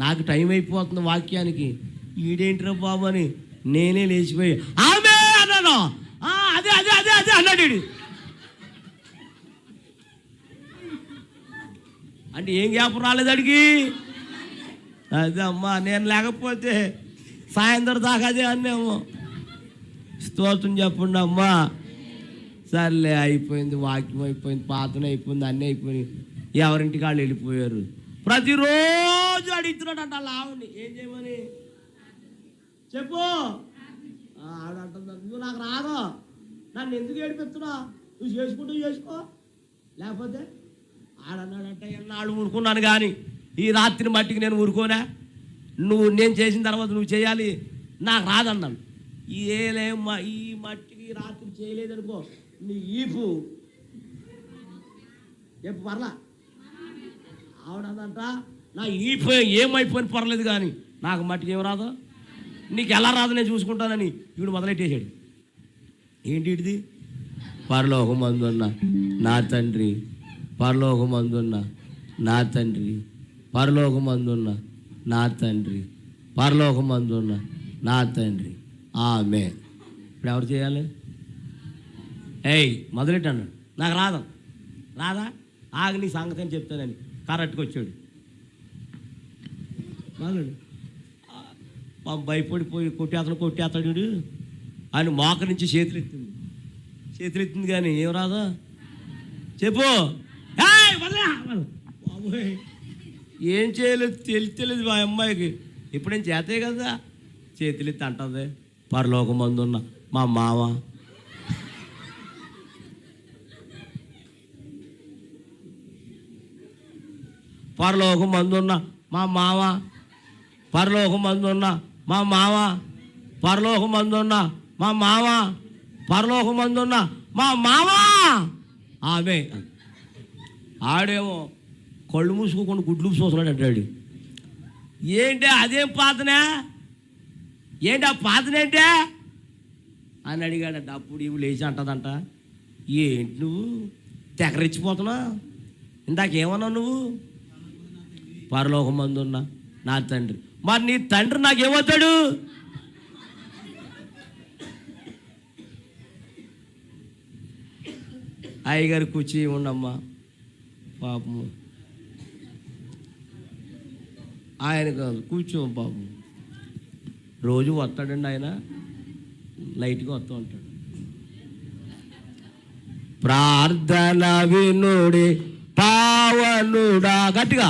నాకు టైం అయిపోతుంది వాక్యానికి. ఈడేంటిరా బాబు అని నేనే లేచిపోయి ఆమె అన్నాను. అదే అదే అదే అదే అన్నాడు వీడు. అంటే ఏం జ్ఞాపకం రాలేదు అడిగి. అదే అమ్మా, నేను లేకపోతే సాయంత్రం దాకా అదే అన్నేమో. స్తోత్రం చెప్పండి అమ్మా. సర్లే, అయిపోయింది, వాక్యం అయిపోయింది, పాతన అయిపోయింది, అన్నీ అయిపోయినాయి. ఎవరింటికి వాళ్ళు వెళ్ళిపోయారు. ప్రతిరోజు అడుగుతున్నాడు అంట లావుని, ఏం చేయమని చెప్పు. ఆడంటుంది, నువ్వు నాకు రాదు, నన్ను ఎందుకు ఏడిపిస్తున్నా, నువ్వు చేసుకుంటూ చేసుకో. లేకపోతే ఆడన్నాడంట, ఎన్నాళ్ళు ఊరుకున్నాను కానీ ఈ రాత్రి మట్టికి నేను ఊరుకోనా, నేను చేసిన తర్వాత నువ్వు చేయాలి, నాకు రాదన్నాను. ఏలేమ్మా, ఈ మట్టికి రాత్రి చేయలేదనుకో, నీ ఈపు చెప్పు పర్లా. ఆవిడంట, నా ఈపు ఏమైపోయిన పర్లేదు కానీ నాకు మట్టికి ఏం రాదు, నీకు ఎలా రాదు నేను చూసుకుంటానని వీడు మొదలెట్టేశాడు. ఏంటి ఇది? పరలోకమందున్న నా తండ్రి, పరలోకమందున్న నా తండ్రి, పరలోకమందున్న నా తండ్రి, పరలోకమందున్న నా తండ్రి. ఆమె ఇప్పుడు ఎవరు చేయాలి? మొదలెట్టాను, నాకు రాదా ఆగి నీ సంగతి అని చెప్తానని కరెక్ట్గా వచ్చాడు. భయపడిపోయి కొట్టేస్తాడు ఆయన. మోక నుంచి చేతులు ఎత్తింది కానీ ఏం రాదా చెప్పు. ఏం చేయలేదు, తెలియదు మా అమ్మాయికి. ఇప్పుడేం చేతే కదా, చేతులు ఎత్తి అంటుంది, పరలోకమందున్న మా మామ, పరలోకమందున్న మా మామ, పరలోకమందున్న మా మామ, పరలోకమందున్న మా మామ, పరలోకమందున్న మా మామ. ఆమె ఆడేమో కళ్ళు మూసుకోకుండా గుడ్లు చూస్తున్నాడు అంటాడు. ఏంటి అదేం పాతనే, ఏంటి ఆ పాతనేంటే అని అడిగాడంట. అప్పుడు ఇవి లేచి అంటదంట, ఏంటి నువ్వు తెగరెచ్చిపోతున్నా, ఇందాకేమన్నావు నువ్వు? పరలోకమందున్న నా తండ్రి. మరి నీ తండ్రి నాకేమవుతాడు? అయ్యగారు కూర్చి ఉండమ్మా పాపము, ఆయన కాదు కూర్చో పాపం. రోజు వస్తాడండి ఆయన, లైట్గా వస్తూ ఉంటాడు. ప్రార్థన వినుడి పావనుడా, గట్టిగా